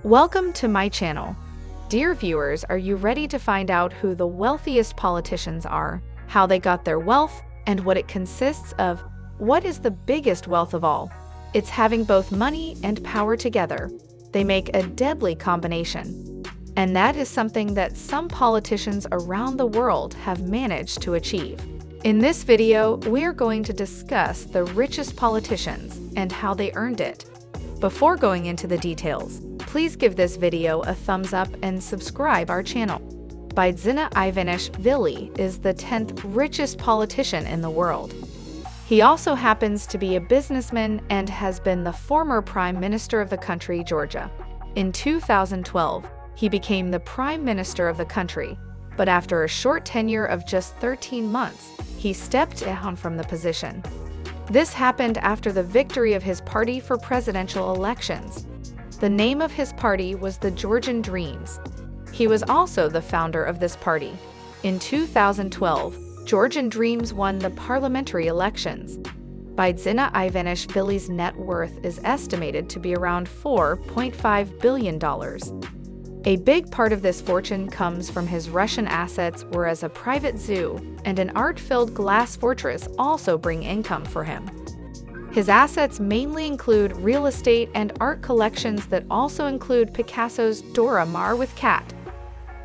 Welcome to my channel. Dear viewers, are you ready to find out who the wealthiest politicians are, how they got their wealth, and what it consists of? What is the biggest wealth of all? It's having both money and power together. They make a deadly combination. And that is something that some politicians around the world have managed to achieve. In this video, we're going to discuss the richest politicians and how they earned it. Before going into the details, please give this video a thumbs up and subscribe our channel. Bidzina Ivanishvili is the 10th richest politician in the world. He also happens to be a businessman and has been the former Prime Minister of the country, Georgia. In 2012, he became the Prime Minister of the country, but after a short tenure of just 13 months, he stepped down from the position. This happened after the victory of his party for presidential elections. The name of his party was the Georgian Dreams. He was also the founder of this party. In 2012, Georgian Dreams won the parliamentary elections. Bidzina Ivanishvili's net worth is estimated to be around $4.5 billion. A big part of this fortune comes from his Russian assets, whereas a private zoo and an art-filled glass fortress also bring income for him. His assets mainly include real estate and art collections that also include Picasso's Dora Maar with Cat,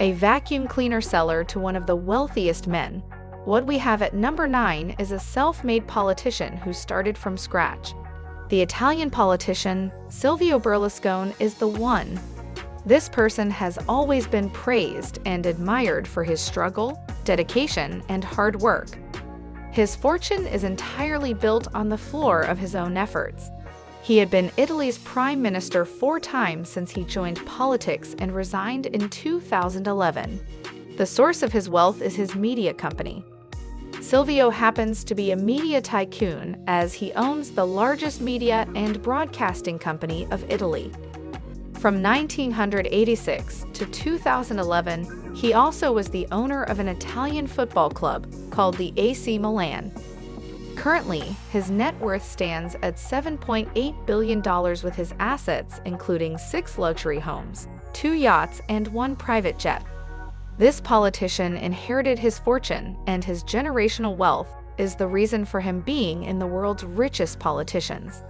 a vacuum cleaner seller to one of the wealthiest men. What we have at number 9 is a self-made politician who started from scratch. The Italian politician Silvio Berlusconi is the one. This person has always been praised and admired for his struggle, dedication, and hard work. His fortune is entirely built on the floor of his own efforts. He had been Italy's prime minister 4 times since he joined politics and resigned in 2011. The source of his wealth is his media company. Silvio happens to be a media tycoon as he owns the largest media and broadcasting company of Italy. From 1986 to 2011, he also was the owner of an Italian football club called the AC Milan. Currently, his net worth stands at $7.8 billion with his assets including 6 luxury homes, 2 yachts, and 1 private jet. This politician inherited his fortune, and his generational wealth is the reason for him being in the world's richest politicians.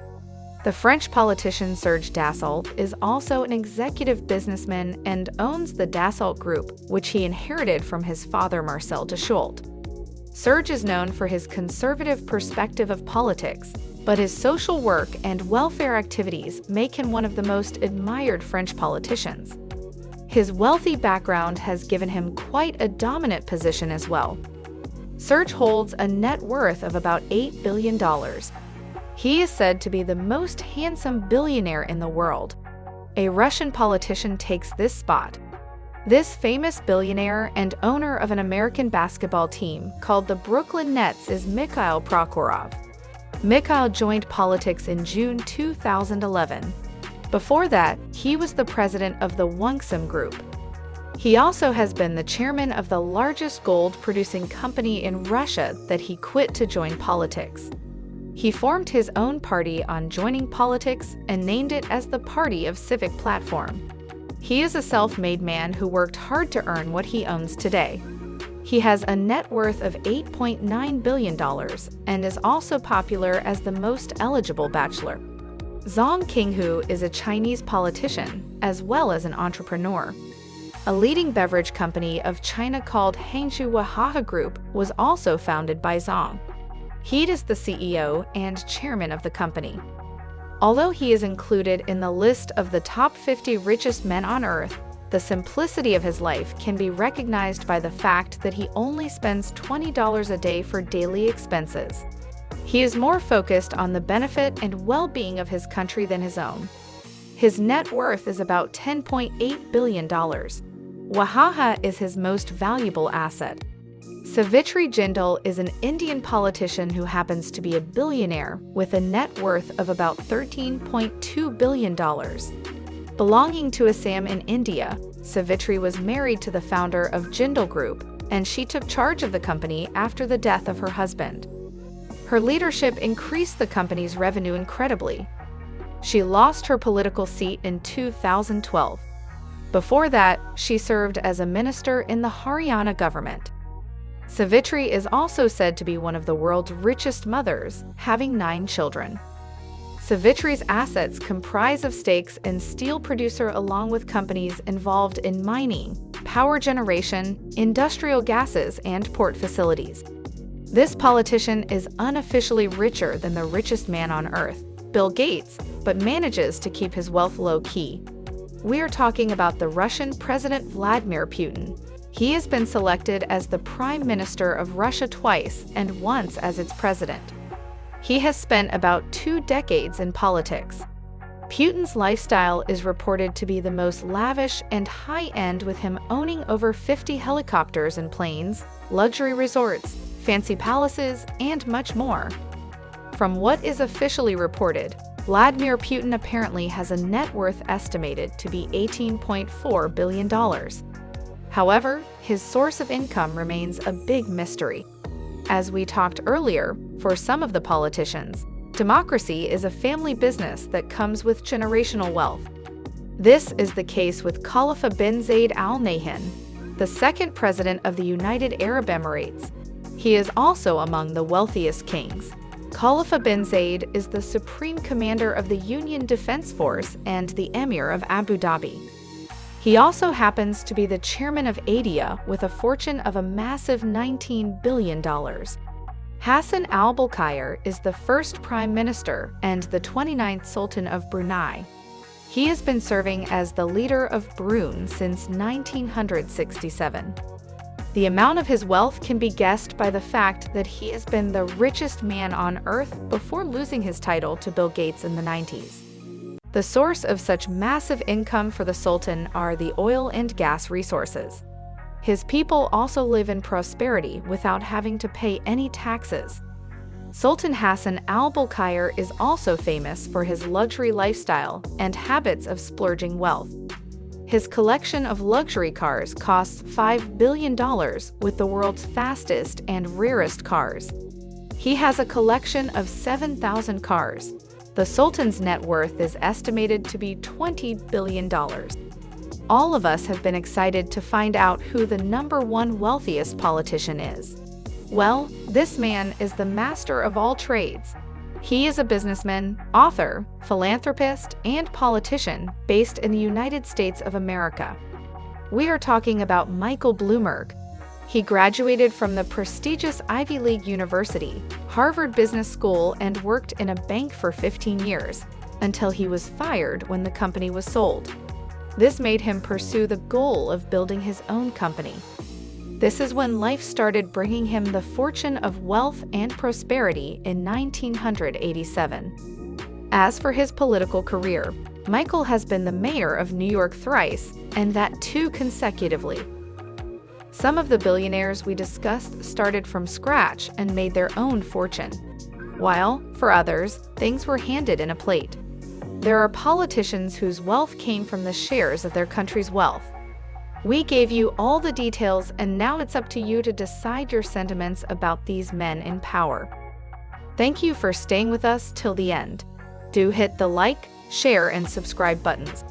The French politician Serge Dassault is also an executive businessman and owns the Dassault Group, which he inherited from his father Marcel Dassault. Serge is known for his conservative perspective of politics, but his social work and welfare activities make him one of the most admired French politicians. His wealthy background has given him quite a dominant position as well. Serge holds a net worth of about $8 billion. He is said to be the most handsome billionaire in the world. A Russian politician takes this spot. This famous billionaire and owner of an American basketball team called the Brooklyn Nets is Mikhail Prokhorov. Mikhail joined politics in June 2011. Before that, he was the president of the Wunxam Group. He also has been the chairman of the largest gold-producing company in Russia that he quit to join politics. He formed his own party on joining politics and named it as the Party of Civic Platform. He is a self-made man who worked hard to earn what he owns today. He has a net worth of $8.9 billion and is also popular as the most eligible bachelor. Zhang Qinghu is a Chinese politician as well as an entrepreneur. A leading beverage company of China called Hangzhou Wahaha Group was also founded by Zhang. He is the CEO and chairman of the company. Although he is included in the list of the top 50 richest men on earth, the simplicity of his life can be recognized by the fact that he only spends $20 a day for daily expenses. He is more focused on the benefit and well-being of his country than his own. His net worth is about $10.8 billion. Wahaha is his most valuable asset. Savitri Jindal is an Indian politician who happens to be a billionaire with a net worth of about $13.2 billion. Belonging to Assam in India, Savitri was married to the founder of Jindal Group, and she took charge of the company after the death of her husband. Her leadership increased the company's revenue incredibly. She lost her political seat in 2012. Before that, she served as a minister in the Haryana government. Savitri is also said to be one of the world's richest mothers, having 9 children. Savitri's assets comprise of stakes in steel producer along with companies involved in mining, power generation, industrial gases, and port facilities. This politician is unofficially richer than the richest man on earth, Bill Gates, but manages to keep his wealth low-key. We are talking about the Russian President Vladimir Putin. He has been selected as the Prime Minister of Russia twice and once as its president. He has spent about 2 decades in politics. Putin's lifestyle is reported to be the most lavish and high-end, with him owning over 50 helicopters and planes, luxury resorts, fancy palaces, and much more. From what is officially reported, Vladimir Putin apparently has a net worth estimated to be $18.4 billion. However, his source of income remains a big mystery. As we talked earlier, for some of the politicians, democracy is a family business that comes with generational wealth. This is the case with Khalifa bin Zayed Al Nahyan, the second president of the United Arab Emirates. He is also among the wealthiest kings. Khalifa bin Zayed is the supreme commander of the Union Defense Force and the Emir of Abu Dhabi. He also happens to be the chairman of ADIA with a fortune of a massive $19 billion. Hassan al-Bolkiah is the first prime minister and the 29th Sultan of Brunei. He has been serving as the leader of Brunei since 1967. The amount of his wealth can be guessed by the fact that he has been the richest man on earth before losing his title to Bill Gates in the 90s. The source of such massive income for the Sultan are the oil and gas resources. His people also live in prosperity without having to pay any taxes. Sultan Hassan al-Bolkiah is also famous for his luxury lifestyle and habits of splurging wealth. His collection of luxury cars costs $5 billion, with the world's fastest and rarest cars. He has a collection of 7,000 cars. The Sultan's net worth is estimated to be $20 billion. All of us have been excited to find out who the #1 wealthiest politician is. Well, this man is the master of all trades. He is a businessman, author, philanthropist, and politician based in the United States of America. We are talking about Michael Bloomberg. He graduated from the prestigious Ivy League university, Harvard Business School, and worked in a bank for 15 years, until he was fired when the company was sold. This made him pursue the goal of building his own company. This is when life started bringing him the fortune of wealth and prosperity in 1987. As for his political career, Michael has been the mayor of New York thrice, and that 2 consecutively. Some of the billionaires we discussed started from scratch and made their own fortune, while, for others, things were handed in a plate. There are politicians whose wealth came from the shares of their country's wealth. We gave you all the details, and now it's up to you to decide your sentiments about these men in power. Thank you for staying with us till the end. Do hit the like, share, and subscribe buttons.